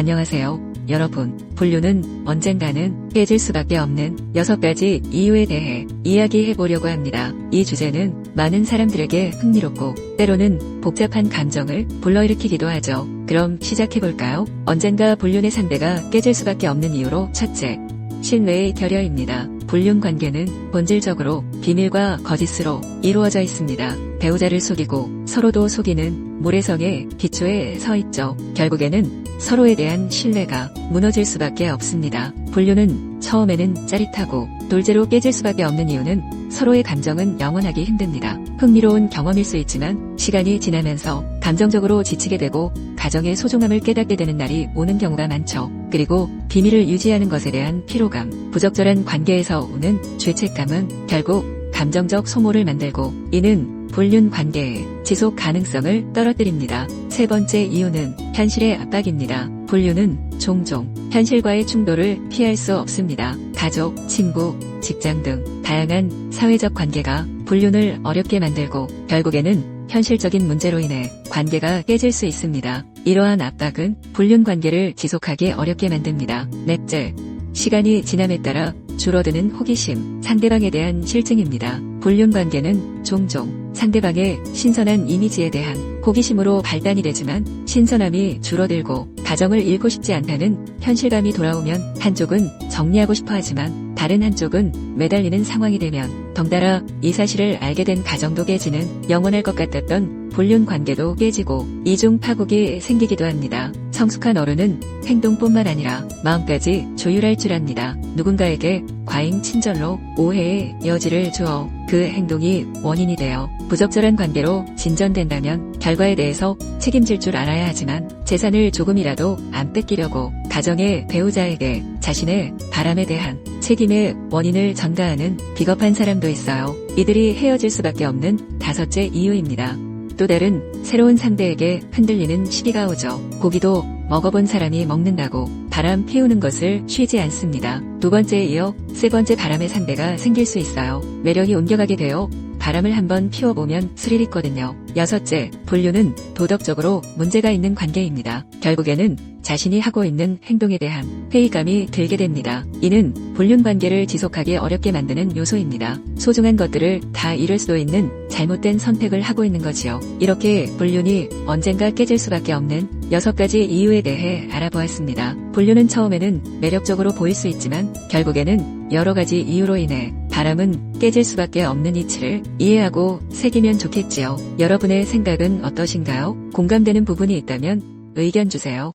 안녕하세요. 여러분, 불륜은 언젠가는 깨질 수밖에 없는 6가지 이유에 대해 이야기해 보려고 합니다. 이 주제는 많은 사람들에게 흥미롭고 때로는 복잡한 감정을 불러일으키기도 하죠. 그럼 시작해 볼까요? 언젠가 불륜의 상대가 깨질 수밖에 없는 이유로 첫째, 신뢰의 결여입니다. 불륜 관계는 본질적으로 비밀과 거짓으로 이루어져 있습니다. 배우자를 속이고 서로도 속이는 모래성의 기초에 서 있죠. 결국에는 서로에 대한 신뢰가 무너질 수밖에 없습니다. 불륜은 처음에는 짜릿하고 돌제로 깨질 수밖에 없는 이유는 서로의 감정은 영원하기 힘듭니다. 흥미로운 경험일 수 있지만 시간이 지나면서 감정적으로 지치게 되고 가정의 소중함을 깨닫게 되는 날이 오는 경우가 많죠. 그리고 비밀을 유지하는 것에 대한 피로감, 부적절한 관계에서 오는 죄책감은 결국 감정적 소모를 만들고 이는 불륜 관계의 지속 가능성을 떨어뜨립니다. 세 번째 이유는 현실의 압박입니다. 불륜은 종종 현실과의 충돌을 피할 수 없습니다. 가족, 친구, 직장 등 다양한 사회적 관계가 불륜을 어렵게 만들고 결국에는 현실적인 문제로 인해 관계가 깨질 수 있습니다. 이러한 압박은 불륜 관계를 지속하기 어렵게 만듭니다. 넷째, 시간이 지남에 따라 줄어드는 호기심, 상대방에 대한 실증입니다. 불륜 관계는 종종 상대방의 신선한 이미지에 대한 호기심으로 발단이 되지만 신선함이 줄어들고 가정을 잃고 싶지 않다는 현실감이 돌아오면 한쪽은 정리하고 싶어 하지만 다른 한쪽은 매달리는 상황이 되면 덩달아 이 사실을 알게 된 가정도 깨지는 영원할 것 같았던 불륜 관계도 깨지고 이중 파국이 생기기도 합니다. 성숙한 어른은 행동뿐만 아니라 마음까지 조율할 줄 압니다. 누군가에게 과잉 친절로 오해의 여지를 주어 그 행동이 원인이 되어 부적절한 관계로 진전된다면 결과에 대해서 책임질 줄 알아야 하지만 재산을 조금이라도 안 뺏기려고 가정의 배우자에게 자신의 바람에 대한 책임의 원인을 전가하는 비겁한 사람도 있어요. 이들이 헤어질 수밖에 없는 다섯째 이유입니다. 또 다른 새로운 상대에게 흔들리는 시기가 오죠. 고기도 먹어본 사람이 먹는다고 바람 피우는 것을 쉬지 않습니다. 두 번째에 이어 세 번째 바람의 상대가 생길 수 있어요. 매력이 옮겨가게 되어 바람을 한번 피워보면 스릴 있거든요. 여섯째, 불륜은 도덕적으로 문제가 있는 관계입니다. 결국에는 자신이 하고 있는 행동에 대한 회의감이 들게 됩니다. 이는 불륜 관계를 지속하기 어렵게 만드는 요소입니다. 소중한 것들을 다 잃을 수도 있는 잘못된 선택을 하고 있는 거지요. 이렇게 불륜이 언젠가 깨질 수밖에 없는 6가지 이유에 대해 알아보았습니다. 불륜은 처음에는 매력적으로 보일 수 있지만 결국에는 여러 가지 이유로 인해 바람은 깨질 수밖에 없는 이치를 이해하고 새기면 좋겠지요. 여러분의 생각은 어떠신가요? 공감되는 부분이 있다면 의견 주세요.